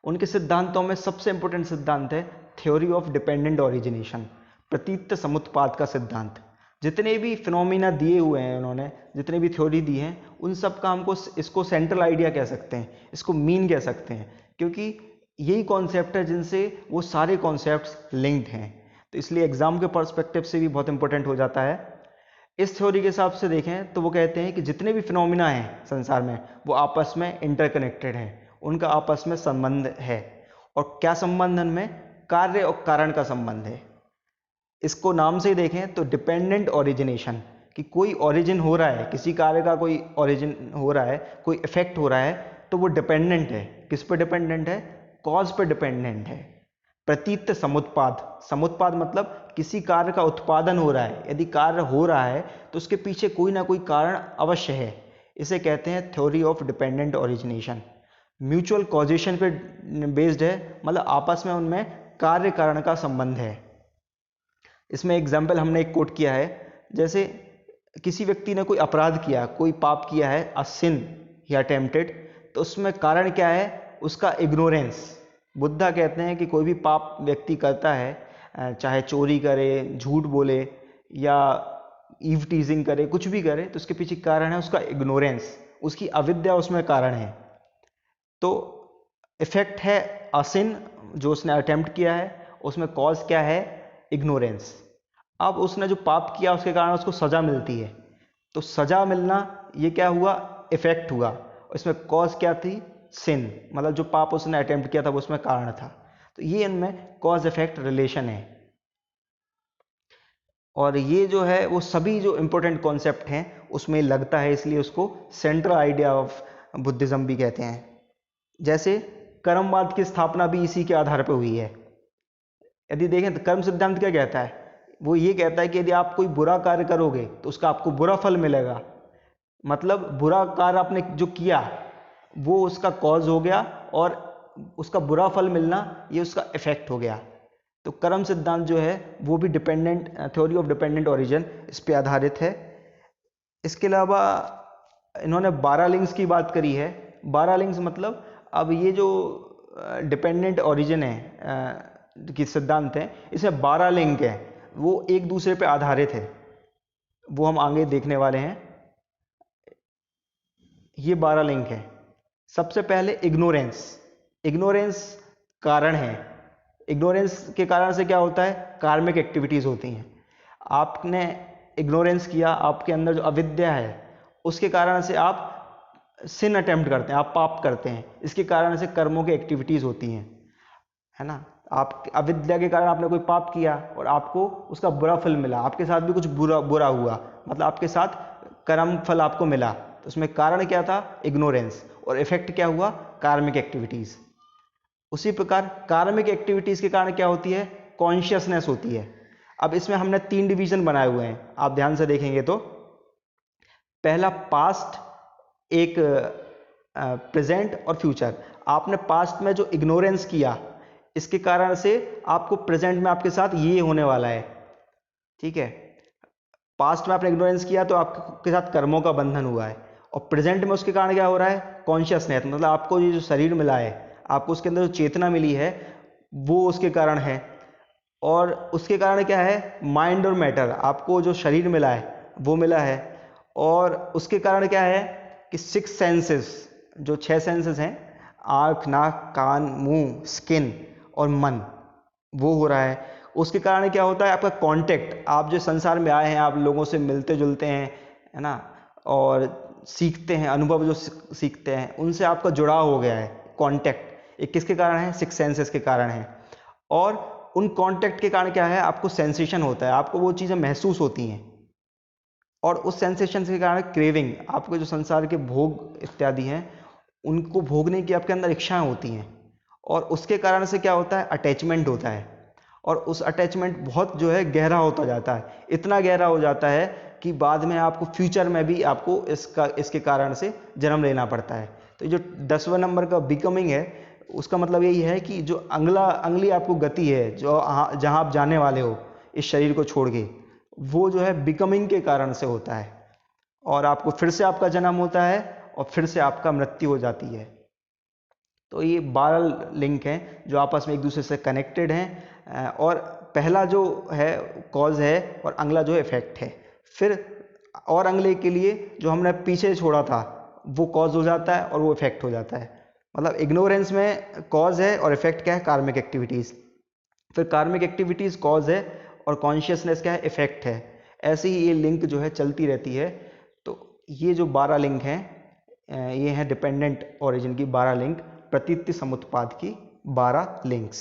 उनके सिद्धांतों में सबसे इंपॉर्टेंट सिद्धांत है थ्योरी ऑफ डिपेंडेंट ओरिजिनेशन, प्रतीत समुत्पाद का सिद्धांत। जितने भी फिनोमिना दिए हुए हैं उन्होंने, जितने भी थ्योरी दी हैं, उन सब का हमको इसको सेंट्रल आइडिया कह सकते हैं, इसको मीन कह सकते हैं, क्योंकि यही कॉन्सेप्ट है जिनसे वो सारे कॉन्सेप्ट्स लिंक्ड हैं। तो इसलिए एग्जाम के पर्सपेक्टिव से भी बहुत इंपॉर्टेंट हो जाता है। इस थ्योरी के हिसाब से देखें तो वो कहते हैं कि जितने भी फिनोमिना हैं संसार में वो आपस में इंटरकनेक्टेड हैं, उनका आपस में संबंध है। और क्या संबंध उनमें? कार्य और कारण का संबंध है। इसको नाम से ही देखें तो डिपेंडेंट ओरिजिनेशन, कि कोई ओरिजिन हो रहा है, किसी कार्य का कोई ओरिजिन हो रहा है, कोई इफेक्ट हो रहा है, तो वो डिपेंडेंट है। किस पे डिपेंडेंट है? कॉज पे डिपेंडेंट है। प्रतीत समुत्पाद, समुत्पाद मतलब किसी कार्य का उत्पादन हो रहा है, यदि कार्य हो रहा है तो उसके पीछे कोई ना कोई कारण अवश्य है। इसे कहते हैं theory of dependent origination. Mutual causation पे बेस्ड है, मतलब आपस में उनमें कार्य कारण का संबंध है। इसमें एग्जाम्पल हमने एक कोट किया है, जैसे किसी व्यक्ति ने कोई अपराध किया, कोई पाप किया है, अ सिन ही अटेम्प्टेड, तो उसमें कारण क्या है? उसका इग्नोरेंस। बुद्धा कहते हैं कि कोई भी पाप व्यक्ति करता है, चाहे चोरी करे, झूठ बोले या ईव टीजिंग करे, कुछ भी करे, तो उसके पीछे कारण है उसका इग्नोरेंस, उसकी अविद्या उसमें कारण है। तो इफेक्ट है असिन, जो उसने अटेम्प्ट किया है, उसमें कॉज क्या है? इग्नोरेंस। अब उसने जो पाप किया उसके कारण उसको सजा मिलती है, तो सजा मिलना ये क्या हुआ? इफेक्ट हुआ। इसमें कॉज क्या थी? सिन, मतलब जो पाप उसने अटेम्प्ट किया था वो उसमें कारण था। तो ये इनमें कॉज इफेक्ट रिलेशन है। और ये जो है वो सभी जो इंपॉर्टेंट कॉन्सेप्ट हैं उसमें लगता है, इसलिए उसको सेंट्रल आइडिया ऑफ बुद्धिज्म भी कहते हैं। जैसे कर्मवाद की स्थापना भी इसी के आधार पर हुई है। यदि देखें तो कर्म सिद्धांत क्या कहता है? वो ये कहता है कि यदि आप कोई बुरा कार्य करोगे तो उसका आपको बुरा फल मिलेगा। मतलब बुरा कार्य आपने जो किया वो उसका कॉज हो गया, और उसका बुरा फल मिलना ये उसका इफेक्ट हो गया। तो कर्म सिद्धांत जो है वो भी dependent theory of dependent origin इस पे आधारित है। इसके अलावा इन्होंने 12 लिंक्स की बात करी है। 12 लिंक्स मतलब, अब ये जो डिपेंडेंट ओरिजिन है की सिद्धांत है, इसमें 12 लिंक हैं, वो एक दूसरे पे आधारित है, वो हम आगे देखने वाले हैं। ये 12 लिंक है। सबसे पहले इग्नोरेंस। इग्नोरेंस कारण है। इग्नोरेंस के कारण से क्या होता है? कार्मिक एक्टिविटीज होती हैं। आपने इग्नोरेंस किया, आपके अंदर जो अविद्या है उसके कारण से आप सिन अटेम्प्ट करते हैं, आप पाप करते हैं, इसके कारण से कर्मों की एक्टिविटीज होती हैं, है ना। आप अविद्या के कारण आपने कोई पाप किया और आपको उसका बुरा फल मिला, आपके साथ भी कुछ बुरा बुरा हुआ, मतलब आपके साथ कर्म फल आपको मिला, तो उसमें कारण क्या था? इग्नोरेंस। और इफेक्ट क्या हुआ? कार्मिक एक्टिविटीज। उसी प्रकार कार्मिक एक्टिविटीज के कारण क्या होती है? कॉन्शियसनेस होती है। अब इसमें हमने 3 डिवीजन बनाए हुए हैं, आप ध्यान से देखेंगे तो पहला पास्ट, एक प्रेजेंट और फ्यूचर। आपने पास्ट में जो इग्नोरेंस किया इसके कारण से आपको प्रेजेंट में आपके साथ ये होने वाला है, ठीक है। पास्ट में आपने इग्नोरेंस किया तो आपके साथ कर्मों का बंधन हुआ है, और प्रेजेंट में उसके कारण क्या हो रहा है? कॉन्शियसनेस, मतलब आपको ये जो शरीर मिला है, आपको उसके अंदर जो चेतना मिली है वो उसके कारण है। और उसके कारण क्या है? माइंड और मैटर, आपको जो शरीर मिला है वो मिला है। और उसके कारण क्या है कि 6 सेंसेस, जो 6 सेंसेस हैं, आँख, नाक, कान, मुंह, स्किन और मन, वो हो रहा है। उसके कारण क्या होता है? आपका कांटेक्ट, आप जो संसार में आए हैं, आप लोगों से मिलते जुलते हैं, है ना, और सीखते हैं, अनुभव जो सीखते हैं उनसे आपका जुड़ाव हो गया है, कांटेक्ट। ये किसके कारण है? 6 सेंसेस के कारण है। और उन कांटेक्ट के कारण क्या है? आपको सेंसेशन होता है, आपको वो चीज़ें महसूस होती हैं, और उस सेंसेशन के कारण क्रेविंग, आपको जो संसार के भोग इत्यादि हैं उनको भोगने की आपके अंदर इच्छाएं होती हैं। और उसके कारण से क्या होता है? अटैचमेंट होता है, और उस अटैचमेंट बहुत जो है गहरा होता जाता है, इतना गहरा हो जाता है कि बाद में आपको फ्यूचर में भी आपको इसके कारण से जन्म लेना पड़ता है। तो जो 10वें नंबर का बिकमिंग है, उसका मतलब यही है कि जो अगली आपको गति है, जो जहाँ आप जाने वाले हो इस शरीर को छोड़ के, वो जो है बिकमिंग के कारण से होता है, और आपको फिर से आपका जन्म होता है और फिर से आपका मृत्यु हो जाती है। तो ये 12 लिंक हैं जो आपस में एक दूसरे से कनेक्टेड हैं, और पहला जो है कॉज है और अगला जो इफेक्ट है। फिर और अगले के लिए जो हमने पीछे छोड़ा था वो कॉज हो जाता है और वो इफेक्ट हो जाता है। मतलब इग्नोरेंस में कॉज है और इफेक्ट क्या है, कार्मिक एक्टिविटीज़। फिर कार्मिक एक्टिविटीज़ कॉज है और कॉन्शियसनेस क्या है, इफेक्ट है। ऐसे ही ये लिंक जो है चलती रहती है। तो ये जो 12 लिंक हैं, ये हैं डिपेंडेंट ओरिजिन की 12 लिंक, प्रतीति समुत्पाद की 12 लिंक्स।